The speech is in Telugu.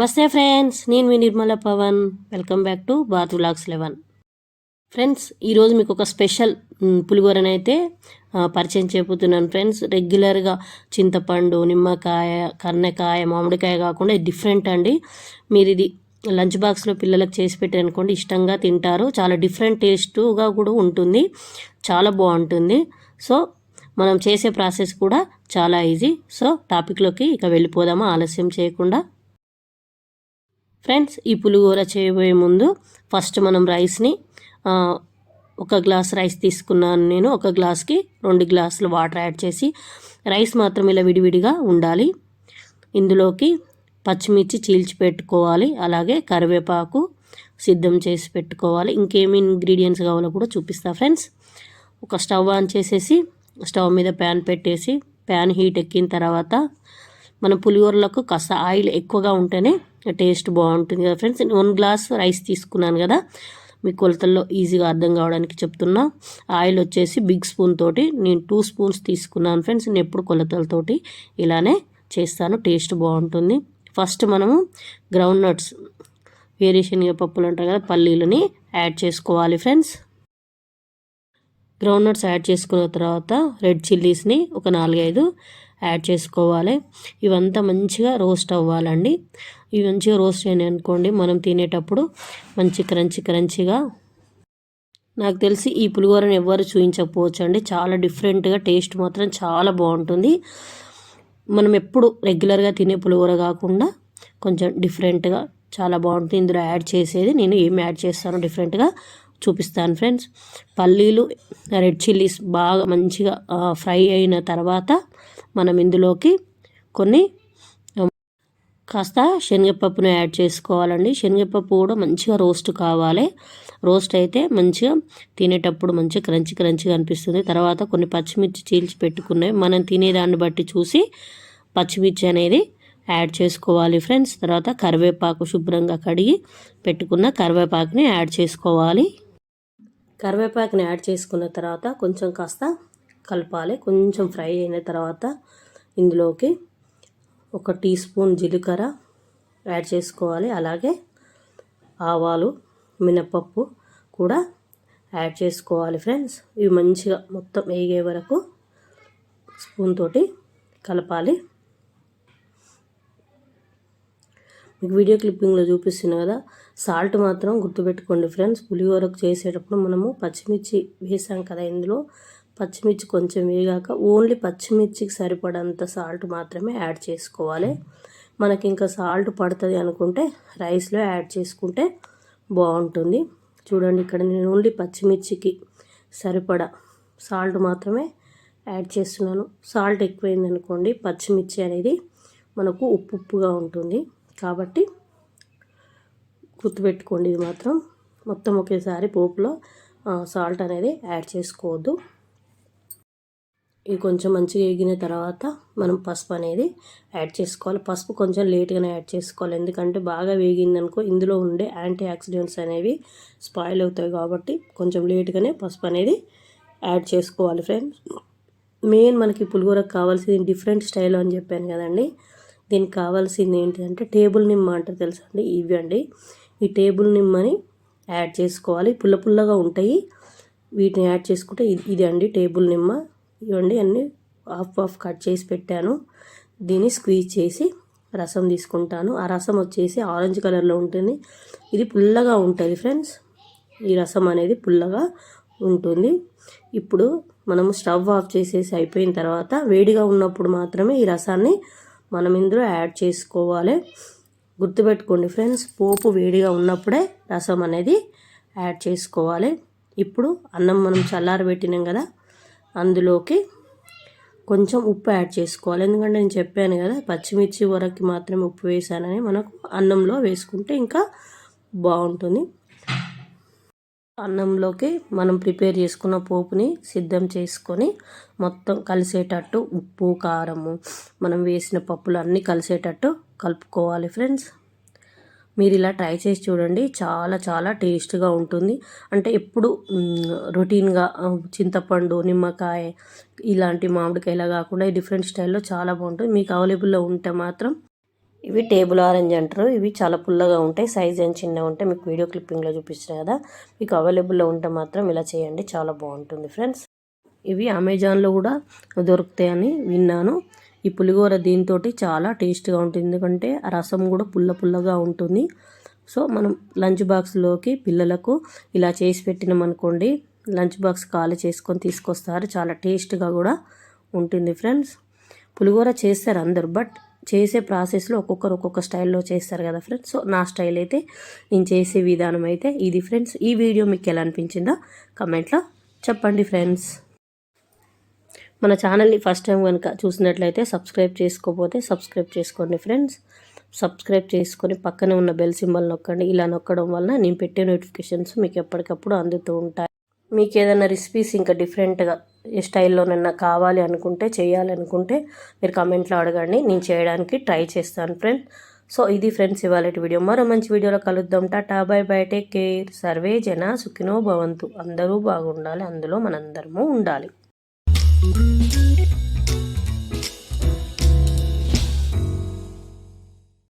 నమస్తే ఫ్రెండ్స్, నేను మీ Nirmala Pavan. Welcome back to bath vlogs 11. Friends, ఈరోజు మీకు ఒక స్పెషల్ పులిహోరనైతే పరిచయం చేయబోతున్నాను ఫ్రెండ్స్. రెగ్యులర్గా చింతపండు, నిమ్మకాయ, కర్నకాయ, మామిడికాయ కాకుండా డిఫరెంట్ అండి. మీరు ఇది లంచ్ బాక్స్లో పిల్లలకు చేసి పెట్టారనుకోండి, ఇష్టంగా తింటారు. చాలా డిఫరెంట్ టేస్ట్గా కూడా ఉంటుంది, చాలా బాగుంటుంది. సో మనం చేసే ప్రాసెస్ కూడా చాలా ఈజీ. సో టాపిక్లోకి ఇక వెళ్ళిపోదామా ఆలస్యం చేయకుండా. ఫ్రెండ్స్, ఈ పులిహోర చేయబోయే ముందు ఫస్ట్ మనం రైస్ని ఒక గ్లాస్ రైస్ తీసుకున్నాను నేను. ఒక గ్లాస్కి 2 గ్లాసులు వాటర్ యాడ్ చేసి, రైస్ మాత్రం ఇలా విడివిడిగా ఉండాలి. ఇందులోకి పచ్చిమిర్చి చీల్చి పెట్టుకోవాలి, అలాగే కరివేపాకు సిద్ధం చేసి పెట్టుకోవాలి. ఇంకేమి ఇంగ్రీడియంట్స్ కావాలో కూడా చూపిస్తా ఫ్రెండ్స్. ఒక స్టవ్ ఆన్ చేసేసి స్టవ్ మీద ప్యాన్ పెట్టేసి, ప్యాన్ హీట్ ఎక్కిన తర్వాత మన పులిహోరలకు కాస్త ఆయిల్ ఎక్కువగా ఉంటేనే టేస్ట్ బాగుంటుంది కదా ఫ్రెండ్స్. 1 గ్లాస్ రైస్ తీసుకున్నాను కదా, మీ కొలతల్లో ఈజీగా అర్థం కావడానికి చెప్తున్నా. ఆయిల్ వచ్చేసి బిగ్ స్పూన్ తోటి నేను 2 స్పూన్స్ తీసుకున్నాను ఫ్రెండ్స్. నేను ఎప్పుడు కొలతలతోటి ఇలానే చేస్తాను, టేస్ట్ బాగుంటుంది. ఫస్ట్ మనము గ్రౌండ్ నట్స్, వేరుశనగ పప్పులు అంటారు కదా, పల్లీలని యాడ్ చేసుకోవాలి ఫ్రెండ్స్. గ్రౌండ్ నట్స్ యాడ్ చేసుకున్న తర్వాత రెడ్ చిల్లీస్ని ఒక 4-5 యాడ్ చేసుకోవాలి. ఇవంతా మంచిగా రోస్ట్ అవ్వాలండి. ఇవి మంచిగా రోస్ట్ అయినాయి అనుకోండి, మనం తినేటప్పుడు మంచి క్రంచిగా. నాకు తెలిసి ఈ పులిహోరని ఎవ్వరు చూపించకపోవచ్చు అండి, చాలా డిఫరెంట్గా, టేస్ట్ మాత్రం చాలా బాగుంటుంది. మనం ఎప్పుడు రెగ్యులర్గా తినే పులిహోర కాకుండా కొంచెం డిఫరెంట్గా చాలా బాగుంటుంది. ఇందులో యాడ్ చేసేది నేను ఏం యాడ్ చేస్తానో డిఫరెంట్గా చూపిస్తాను ఫ్రెండ్స్. పల్లీలు, రెడ్ చిల్లీస్ బాగా మంచిగా ఫ్రై అయిన తర్వాత మనం ఇందులోకి కొన్ని కాస్త శనగపప్పును యాడ్ చేసుకోవాలండి. శనగపప్పు కూడా మంచిగా రోస్ట్ కావాలి. రోస్ట్ అయితే మంచిగా తినేటప్పుడు మంచిగా క్రంచిగా అనిపిస్తుంది. తర్వాత కొన్ని పచ్చిమిర్చి చీల్చి పెట్టుకున్నాయి, మనం తినేదాన్ని బట్టి చూసి పచ్చిమిర్చి అనేది యాడ్ చేసుకోవాలి ఫ్రెండ్స్. తర్వాత కరివేపాకు శుభ్రంగా కడిగి పెట్టుకున్న కరివేపాకుని యాడ్ చేసుకోవాలి. కరివేపాకుని యాడ్ చేసుకున్న తర్వాత కొంచెం కాస్త కలపాలి. కొంచెం ఫ్రై అయిన తర్వాత ఇందులోకి 1 టీ స్పూన్ జీలకర్ర యాడ్ చేసుకోవాలి, అలాగే ఆవాలు, మినపప్పు కూడా యాడ్ చేసుకోవాలి ఫ్రెండ్స్. ఇవి మంచిగా మొత్తం వేగే వరకు స్పూన్ తోటి కలపాలి. మీకు వీడియో క్లిప్పింగ్లో చూపిస్తున్నాను కదా, సాల్ట్ మాత్రం గుర్తుపెట్టుకోండి ఫ్రెండ్స్. పులిహోరకు చేసేటప్పుడు మనము పచ్చిమిర్చి వేసాం కదా, ఇందులో పచ్చిమిర్చి కొంచెం వేగాక ఓన్లీ పచ్చిమిర్చికి సరిపడంత సాల్ట్ మాత్రమే యాడ్ చేసుకోవాలి. మనకి ఇంకా సాల్ట్ పడుతుంది అనుకుంటే రైస్లో యాడ్ చేసుకుంటే బాగుంటుంది. చూడండి, ఇక్కడ నేను ఓన్లీ పచ్చిమిర్చికి సరిపడా సాల్ట్ మాత్రమే యాడ్ చేస్తున్నాను. సాల్ట్ ఎక్కువైంది అనుకోండి, పచ్చిమిర్చి అనేది మనకు ఉప్పుగా ఉంటుంది. కాబట్టి గుర్తుపెట్టుకోండి, ఇది మాత్రం మొత్తం ఒకేసారి పోపులో సాల్ట్ అనేది యాడ్ చేసుకోవద్దు. ఇది కొంచెం మంచిగా వేగిన తర్వాత మనం పసుపు అనేది యాడ్ చేసుకోవాలి. పసుపు కొంచెం లేట్గానే యాడ్ చేసుకోవాలి, ఎందుకంటే బాగా వేగిందనుకో ఇందులో ఉండే యాంటీ ఆక్సిడెంట్స్ అనేవి స్పాయిల్ అవుతాయి. కాబట్టి కొంచెం లేట్గానే పసుపు అనేది యాడ్ చేసుకోవాలి ఫ్రెండ్స్. మెయిన్ మనకి పులిహోరకు కావాల్సింది డిఫరెంట్ స్టైల్ అని చెప్పాను కదండి. దీనికి కావాల్సింది ఏంటంటే టేబుల్ నిమ్మ అంటారు తెలుసా అండి, ఇవి అండి. ఈ టేబుల్ నిమ్మని యాడ్ చేసుకోవాలి, పుల్లగా ఉంటాయి. వీటిని యాడ్ చేసుకుంటే ఇది అండి టేబుల్ నిమ్మ. ఇవ్వండి, అన్నీ హాఫ్ కట్ చేసి పెట్టాను. దీన్ని స్క్వీజ్ చేసి రసం తీసుకుంటాను. ఆ రసం వచ్చేసి ఆరెంజ్ కలర్లో ఉంటుంది. ఇది పుల్లగా ఉంటుంది ఫ్రెండ్స్. ఈ రసం అనేది పుల్లగా ఉంటుంది. ఇప్పుడు మనము స్టవ్ ఆఫ్ చేసేసి అయిపోయిన తర్వాత వేడిగా ఉన్నప్పుడు మాత్రమే ఈ రసాన్ని మనం ఇందులో యాడ్ చేసుకోవాలి. గుర్తుపెట్టుకోండి ఫ్రెండ్స్, పోపు వేడిగా ఉన్నప్పుడే రసం అనేది యాడ్ చేసుకోవాలి. ఇప్పుడు అన్నం మనం చల్లారబెట్టినాం కదా, అందులోకి కొంచెం ఉప్పు యాడ్ చేసుకోవాలి. ఎందుకంటే నేను చెప్పాను కదా, పచ్చిమిర్చి వరకు మాత్రమే ఉప్పు వేసానని, మనకు అన్నంలో వేసుకుంటే ఇంకా బాగుంటుంది. అన్నంలోకి మనం ప్రిపేర్ చేసుకున్న పోపుని సిద్ధం చేసుకొని మొత్తం కలిసేటట్టు ఉప్పు, కారము, మనం వేసిన పప్పులు అన్నీ కలిసేటట్టు కలుపుకోవాలి ఫ్రెండ్స్. మీరు ఇలా ట్రై చేసి చూడండి, చాలా టేస్ట్గా ఉంటుంది. అంటే ఎప్పుడు రొటీన్గా చింతపండు, నిమ్మకాయ, ఇలాంటి మామిడికాయలా కాకుండా డిఫరెంట్ స్టైల్లో చాలా బాగుంటుంది. మీకు అవైలబుల్లో ఉంటే మాత్రం ఇవి టేబుల్ ఆరెంజ్ అంటారు. ఇవి చాలా పుల్లగా ఉంటాయి, సైజ్ ఏం చిన్నగా ఉంటాయి. మీకు వీడియో క్లిప్పింగ్లో చూపిస్తాను కదా, మీకు అవైలబుల్లో ఉంటే మాత్రం ఇలా చేయండి, చాలా బాగుంటుంది ఫ్రెండ్స్. ఇవి అమెజాన్లో కూడా దొరుకుతాయని విన్నాను. ఈ పులిహోర దీంతో చాలా టేస్ట్గా ఉంటుంది, ఎందుకంటే ఆ రసం కూడా పుల్లగా ఉంటుంది. సో మనం లంచ్ బాక్స్లోకి పిల్లలకు ఇలా చేసి పెట్టినామనుకోండి, లంచ్ బాక్స్ ఖాళీ చేసుకొని తీసుకొస్తారు. చాలా టేస్ట్గా కూడా ఉంటుంది ఫ్రెండ్స్. పులిహోర చేస్తారు అందరు, బట్ చేసే ప్రాసెస్లో ఒక్కొక్కరు ఒక్కొక్క స్టైల్లో చేస్తారు కదా ఫ్రెండ్స్. సో నా స్టైల్ అయితే, నేను చేసే విధానం అయితే ఇది ఫ్రెండ్స్. ఈ వీడియో మీకు ఎలా అనిపించిందో కమెంట్లో చెప్పండి ఫ్రెండ్స్. మన ఛానల్ని ఫస్ట్ టైం కనుక చూసినట్లయితే సబ్స్క్రైబ్ చేసుకోకపోతే సబ్స్క్రైబ్ చేసుకోండి ఫ్రెండ్స్. సబ్స్క్రైబ్ చేసుకొని పక్కన ఉన్న బెల్ సింబల్ నొక్కండి. ఇలా నొక్కడం వల్ల నేను పెట్టే నోటిఫికేషన్స్ మీకు ఎప్పటికప్పుడు అందుతూ ఉంటాయి. మీకు ఏదైనా రెసిపీస్ ఇంకా డిఫరెంట్గా ఏ స్టైల్లోనైనా కావాలి అనుకుంటే, చేయాలనుకుంటే మీరు కమెంట్లో అడగండి, నేను చేయడానికి ట్రై చేస్తాను ఫ్రెండ్స్. సో ఇది ఫ్రెండ్స్ ఇవాళ వీడియో. మరో మంచి వీడియోలో కలుద్దాం. Tata bye by, take care. Survey జన సుఖినో భవంతు. అందరూ బాగుండాలి, అందులో మనందరము ఉండాలి.